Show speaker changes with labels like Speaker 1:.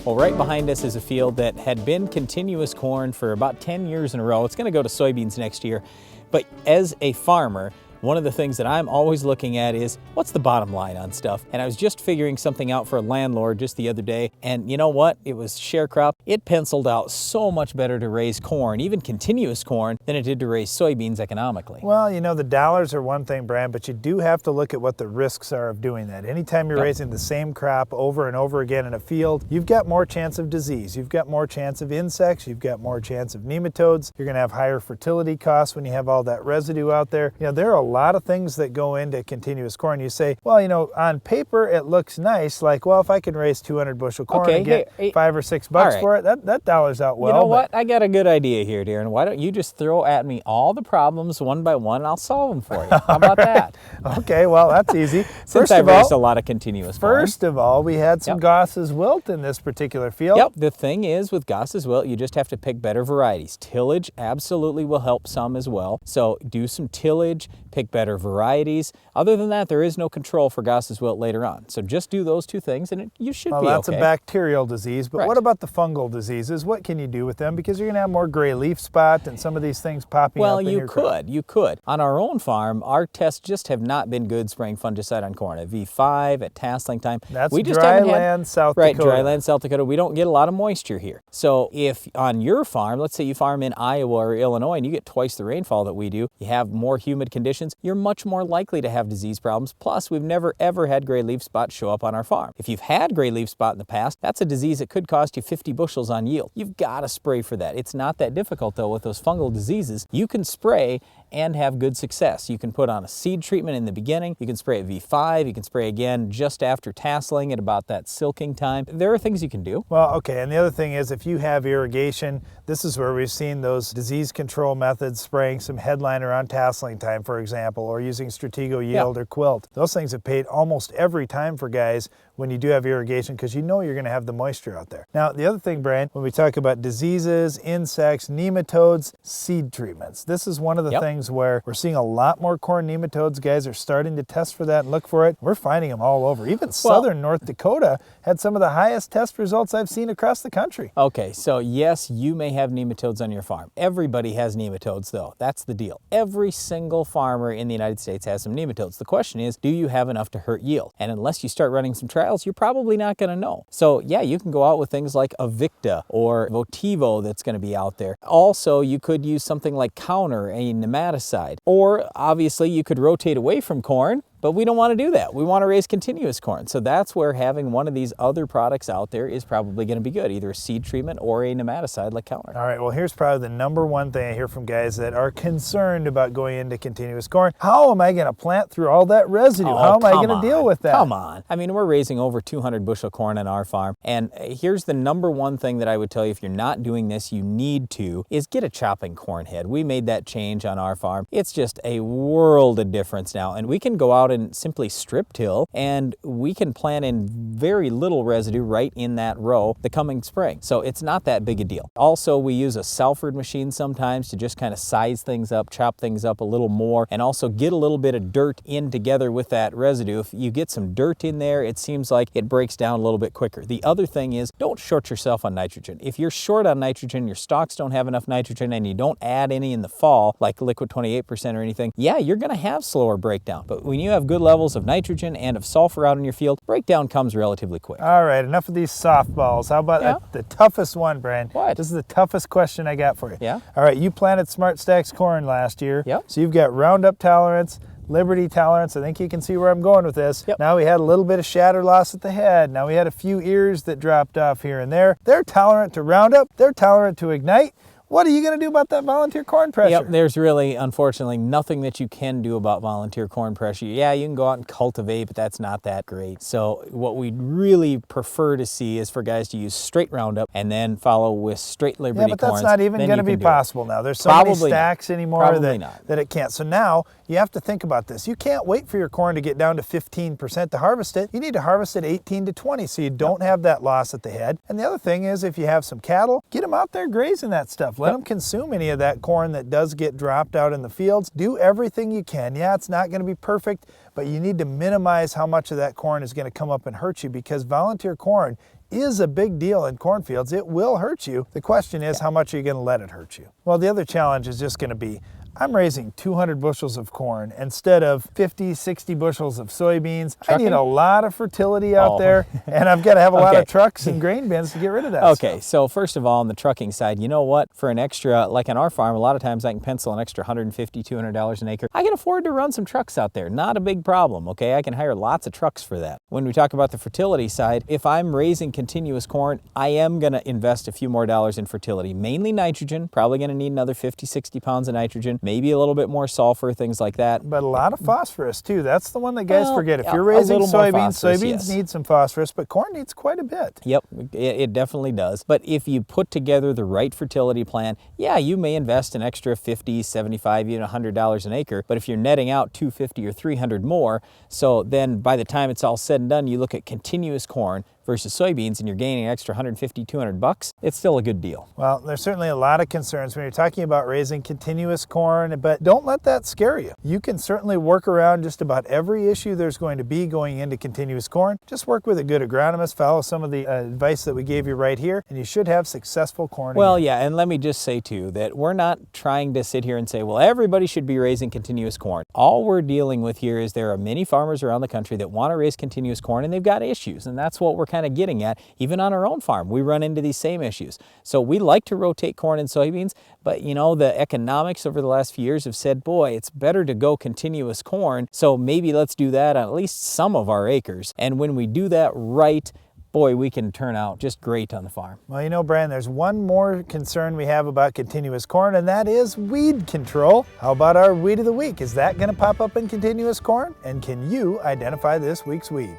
Speaker 1: Well, right behind us is a field that had been continuous corn for about 10 years in a row. It's going to go to soybeans next year. But as a farmer, one of the things that I'm always looking at is what's the bottom line on stuff. And I was just figuring something out for a landlord just the other day. And you know what? It was share crop. It penciled out so much better to raise corn, even continuous corn, than it did to raise soybeans economically.
Speaker 2: Well, you know, the dollars are one thing, Brad, but you do have to look at what the risks are of doing that. Anytime you're raising the same crop over and over again in a field, you've got more chance of disease. You've got more chance of insects. You've got more chance of nematodes. You're going to have higher fertility costs when you have all that residue out there. You know, there are a lot of things that go into continuous corn. You say, well, you know, on paper it looks nice. Like, well, if I can raise 200 bushel corn and get $5 or $6 for it, that dollar's out well.
Speaker 1: You know what? I got a good idea here, Darren. Why don't you just throw at me all the problems one by one, and I'll solve them for you. How about that?
Speaker 2: Okay, well, that's easy.
Speaker 1: Since I've raised a lot of continuous corn.
Speaker 2: First of all, we had some Goss's wilt in this particular field.
Speaker 1: Yep. The thing is, with Goss's wilt, you just have to pick better varieties. Tillage absolutely will help some as well. So do some tillage, pick better varieties. Other than that, there is no control for Goss's wilt later on. So just do those two things and you should be okay.
Speaker 2: Well, that's a bacterial disease, but what about the fungal diseases? What can you do with them? Because you're going to have more gray leaf spot and some of these things popping up in your crop.
Speaker 1: You could. On our own farm, our tests just have not been good spraying fungicide on corn. At V5, at tasseling time.
Speaker 2: That's dry land, South Dakota.
Speaker 1: Right, dry land, South Dakota. We don't get a lot of moisture here. So if on your farm, let's say you farm in Iowa or Illinois and you get twice the rainfall that we do, you have more humid conditions, you're much more likely to have disease problems. Plus, we've never ever had gray leaf spot show up on our farm. If you've had gray leaf spot in the past, that's a disease that could cost you 50 bushels on yield. You've got to spray for that. It's not that difficult though with those fungal diseases. You can spray and have good success. You can put on a seed treatment in the beginning. You can spray at V5. You can spray again just after tasseling at about that silking time. There are things you can do.
Speaker 2: Well, okay, and the other thing is if you have irrigation, this is where we've seen those disease control methods, spraying some headliner on tasseling time, for example, or using Stratego Yield or Quilt. Those things have paid almost every time for guys when you do have irrigation because you know you're going to have the moisture out there. Now, the other thing, Brian, when we talk about diseases, insects, nematodes, seed treatments. This is one of the things where we're seeing a lot more corn nematodes. Guys are starting to test for that and look for it. We're finding them all over. Even southern North Dakota had some of the highest test results I've seen across the country.
Speaker 1: Okay, so yes, you may have nematodes on your farm. Everybody has nematodes though. That's the deal. Every single farmer in the United States has some nematodes. The question is, do you have enough to hurt yield? And unless you start running some trials, you're probably not going to know. So yeah, you can go out with things like Avicta or Votivo that's going to be out there. Also, you could use something like Counter, a nematicide. Or obviously you could rotate away from corn, but we don't want to do that. We want to raise continuous corn. So that's where having one of these other products out there is probably going to be good, either a seed treatment or a nematicide like Counter.
Speaker 2: All right, well, here's probably the number one thing I hear from guys that are concerned about going into continuous corn. How am I going to plant through all that residue? How am I going to deal with that?
Speaker 1: Come on. I mean, we're raising over 200 bushel corn on our farm. And here's the number one thing that I would tell you if you're not doing this, you need to, is get a chopping corn head. We made that change on our farm. It's just a world of difference now. And we can go out and simply strip till, and we can plant in very little residue right in that row the coming spring. So it's not that big a deal. Also, we use a Salford machine sometimes to just kind of size things up, chop things up a little more, and also get a little bit of dirt in together with that residue. If you get some dirt in there, it seems like it breaks down a little bit quicker. The other thing is, don't short yourself on nitrogen. If you're short on nitrogen, your stalks don't have enough nitrogen, and you don't add any in the fall, like liquid 28% or anything, yeah, you're going to have slower breakdown. But when you have good levels of nitrogen and of sulfur out in your field, breakdown comes relatively quick.
Speaker 2: All right, enough of these softballs. How about the toughest one, Brian?
Speaker 1: What?
Speaker 2: This is the toughest question I got for you.
Speaker 1: Yeah?
Speaker 2: All right, you planted Smart Stacks corn last year.
Speaker 1: Yep.
Speaker 2: So you've got Roundup tolerance, Liberty tolerance. I think you can see where I'm going with this.
Speaker 1: Yep.
Speaker 2: Now we had a little bit of shatter loss at the head. Now we had a few ears that dropped off here and there. They're tolerant to Roundup. They're tolerant to Ignite. What are you going to do about that volunteer corn pressure?
Speaker 1: Yep, there's really, unfortunately, nothing that you can do about volunteer corn pressure. Yeah, you can go out and cultivate, but that's not that great. So what we'd really prefer to see is for guys to use straight Roundup and then follow with straight Liberty corns.
Speaker 2: Yeah, but that's not even going to be possible now. There's so many stacks anymore that it can't. So now you have to think about this. You can't wait for your corn to get down to 15% to harvest it. You need to harvest it 18 to 20 so you don't have that loss at the head. And the other thing is, if you have some cattle, get them out there grazing that stuff. Let them consume any of that corn that does get dropped out in the fields. Do everything you can. Yeah, it's not going to be perfect, but you need to minimize how much of that corn is going to come up and hurt you, because volunteer corn is a big deal in cornfields. It will hurt you. The question is, how much are you going to let it hurt you? Well, the other challenge is just going to be, I'm raising 200 bushels of corn instead of 50, 60 bushels of soybeans.
Speaker 1: Trucking?
Speaker 2: I need a lot of fertility out there, and I've got to have a lot of trucks and grain bins to get rid of that stuff.
Speaker 1: So first of all, on the trucking side, you know what? For an extra, like on our farm, a lot of times I can pencil an extra $150, $200 an acre. I can afford to run some trucks out there. Not a big problem, okay? I can hire lots of trucks for that. When we talk about the fertility side, if I'm raising continuous corn, I am going to invest a few more dollars in fertility, mainly nitrogen. Probably going to need another 50, 60 pounds of nitrogen, maybe a little bit more sulfur, things like that.
Speaker 2: But a lot of phosphorus too. That's the one that guys forget. If you're raising soybeans need some phosphorus, but corn needs quite a bit.
Speaker 1: Yep, it definitely does. But if you put together the right fertility plan, yeah, you may invest an extra $50, $75, even $100 an acre. But if you're netting out $250 or $300 more, so then by the time it's all said and done, you look at continuous corn versus soybeans and you're gaining an extra $150, $200, it's still a good deal.
Speaker 2: Well, there's certainly a lot of concerns when you're talking about raising continuous corn, but don't let that scare you. You can certainly work around just about every issue there's going to be going into continuous corn. Just work with a good agronomist, follow some of the advice that we gave you right here, and you should have successful corn.
Speaker 1: Well, yeah, and let me just say too that we're not trying to sit here and say, well, everybody should be raising continuous corn. All we're dealing with here is there are many farmers around the country that want to raise continuous corn and they've got issues, and that's what we're kind of getting at. Even on our own farm, we run into these same issues. So we like to rotate corn and soybeans, but you know, the economics over the last few years have said, boy, it's better to go continuous corn, so maybe let's do that on at least some of our acres. And when we do that right, boy, we can turn out just great on the farm.
Speaker 2: Well, you know, Brian, there's one more concern we have about continuous corn, and that is weed control. How about our weed of the week? Is that going to pop up in continuous corn? And can you identify this week's weed?